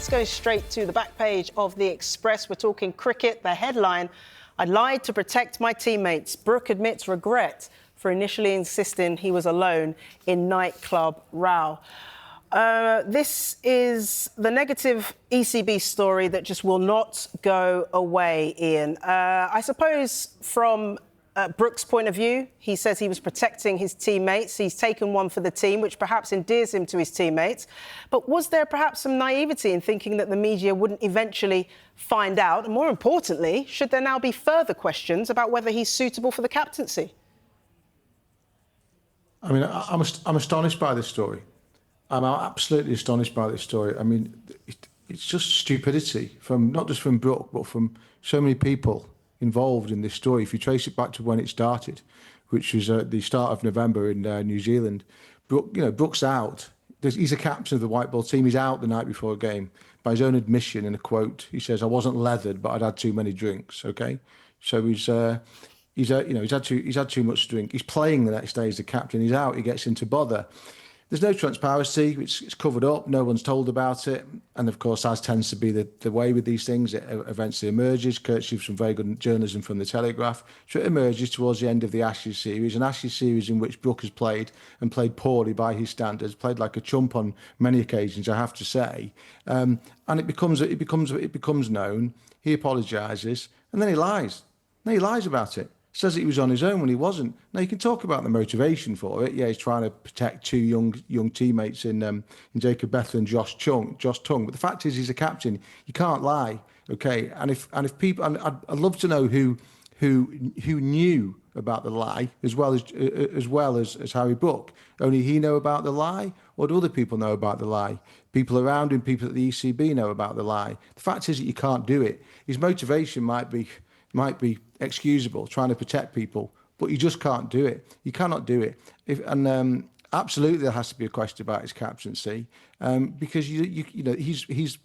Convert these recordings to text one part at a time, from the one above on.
let's go straight to the back page of the Express. We're talking cricket. The headline, I lied to protect my teammates. Brook admits regret for initially insisting he was alone in nightclub row. This is the negative ECB story that just will not go away, Ian. I suppose from Brook's point of view, he says he was protecting his teammates. He's taken one for the team, which perhaps endears him to his teammates. But was there perhaps some naivety in thinking that the media wouldn't eventually find out? And more importantly, should there now be further questions about whether he's suitable for the captaincy? I mean, I'm astonished by this story. I'm absolutely astonished by this story. I mean, it's just stupidity from not just from Brook, but from so many people involved in this story. If you trace it back to when it started, which was at the start of November in New Zealand, Brook's out. He's a captain of the white ball team. He's out the night before a game. By his own admission, in a quote, he says, "I wasn't leathered, but I'd had too many drinks." Okay, so he's had too much to drink. He's playing the next day as the captain. He's out. He gets into bother. There's no transparency. It's covered up. No one's told about it. And of course, as tends to be the way with these things, it eventually emerges, courtesy of some very good journalism from the Telegraph. So it emerges towards the end of the Ashes series, an Ashes series in which Brook has played and played poorly by his standards, played like a chump on many occasions, I have to say. And it becomes known. He apologises, and then he lies. Then he lies about it. Says that he was on his own when he wasn't. Now, you can talk about the motivation for it. Yeah, he's trying to protect two young teammates in Jacob Bethell and Josh Tongue. But the fact is, he's a captain. You can't lie, okay? And if people, and I'd love to know who knew about the lie as well as Harry Brook. Only he know about the lie, or do other people know about the lie? People around him, people at the ECB know about the lie. The fact is that you can't do it. His motivation might be excusable, trying to protect people, but you just can't do it. You cannot do it. Absolutely, there has to be a question about his captaincy, because he's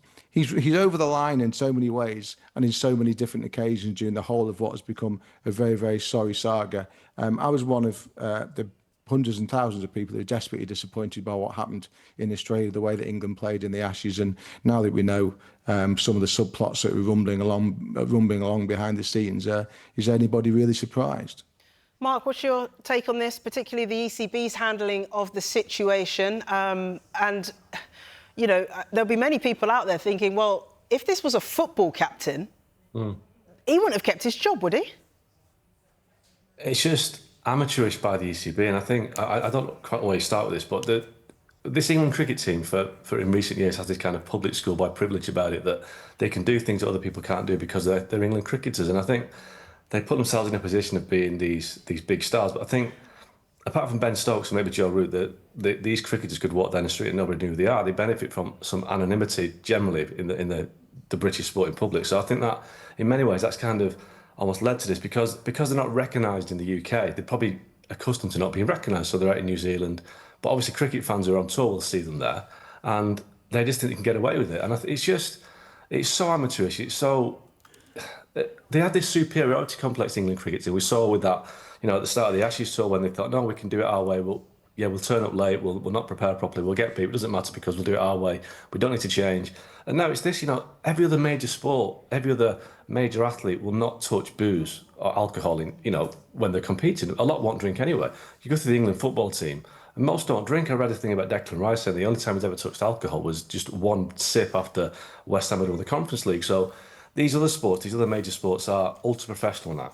over the line in so many ways and in so many different occasions during the whole of what has become a very, very sorry saga. I was one of the hundreds and thousands of people who are desperately disappointed by what happened in Australia, the way that England played in the Ashes. And now that we know some of the subplots that were rumbling along behind the scenes, is anybody really surprised? Mark, what's your take on this, particularly the ECB's handling of the situation? And, you know, there'll be many people out there thinking, well, if this was a football captain, he wouldn't have kept his job, would he? It's just amateurish by the ECB, and I think I don't quite know where you start with this, but this England cricket team for in recent years has this kind of public schoolboy privilege about it, that they can do things that other people can't do because they're England cricketers, and I think they put themselves in a position of being these big stars. But I think, apart from Ben Stokes and maybe Joe Root, that these cricketers could walk down the street and nobody knew who they are. They benefit from some anonymity generally in the British sporting public. So I think that in many ways that's kind of almost led to this, because they're not recognised in the UK. They're probably accustomed to not being recognised, so they're out in New Zealand. But obviously cricket fans who are on tour will see them there, and they just think they can get away with it. And it's so amateurish. It's so, they had this superiority complex, England cricket team. We saw with that, at the start of the Ashes tour, when they thought, no, we can do it our way. We'll turn up late. We'll not prepare properly. We'll get beat. It doesn't matter because we'll do it our way. We don't need to change. And now it's this, every other major sport, every other major athlete will not touch booze or alcohol when they're competing. A lot won't drink anyway. You go to the England football team, and most don't drink. I read a thing about Declan Rice saying the only time he's ever touched alcohol was just one sip after West Ham had won the Conference League. So these other sports, these other major sports are ultra professional now.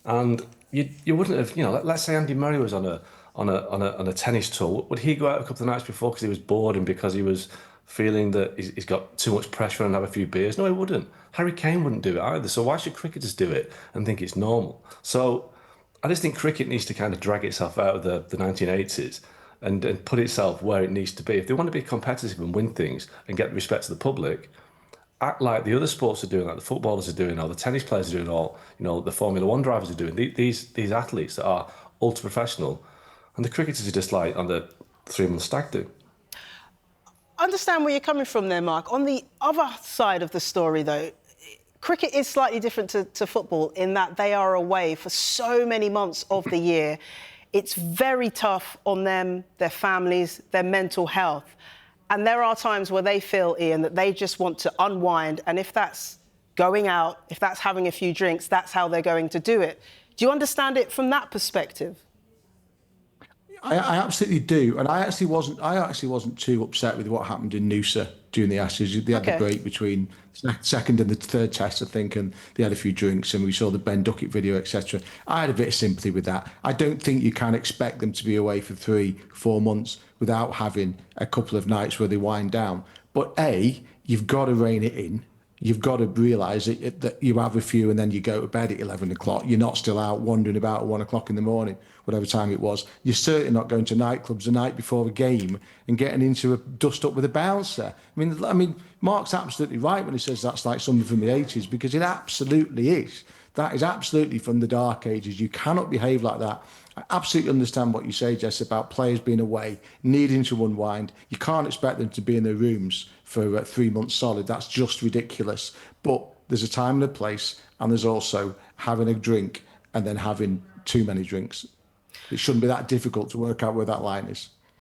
And you wouldn't have, let's say Andy Murray was on a tennis tour. Would he go out a couple of nights before because he was bored and because he was feeling that he's got too much pressure and have a few beers? No, he wouldn't. Harry Kane wouldn't do it either. So why should cricketers do it and think it's normal? So I just think cricket needs to kind of drag itself out of the 1980s and put itself where it needs to be. If they want to be competitive and win things and get the respect of the public, act like the other sports are doing, like the footballers are doing, or the tennis players are doing, or the Formula One drivers are doing. These athletes that are ultra professional, and the cricketers are just like on the 3-month stag do. I understand where you're coming from there, Mark. On the other side of the story, though, cricket is slightly different to football in that they are away for so many months of the year. It's very tough on them, their families, their mental health. And there are times where they feel, Ian, that they just want to unwind. And if that's going out, if that's having a few drinks, that's how they're going to do it. Do you understand it from that perspective? I absolutely do, and I actually wasn't too upset with what happened in Noosa during the Ashes. They had the break between second and the third test, I think, and they had a few drinks, and we saw the Ben Duckett video, etc. I had a bit of sympathy with that. I don't think you can expect them to be away for 3-4 months without having a couple of nights where they wind down. But you've got to rein it in. You've got to realise that you have a few and then you go to bed at 11 o'clock. You're not still out wandering about at 1 o'clock in the morning, whatever time it was. You're certainly not going to nightclubs the night before a game and getting into a dust up with a bouncer. I mean, Mark's absolutely right when he says that's like something from the 80s, because it absolutely is. That is absolutely from the dark ages. You cannot behave like that. I absolutely understand what you say, Jess, about players being away, needing to unwind. You can't expect them to be in their rooms for 3 months solid. That's just ridiculous. But there's a time and a place, and there's also having a drink and then having too many drinks. It shouldn't be that difficult to work out where that line is.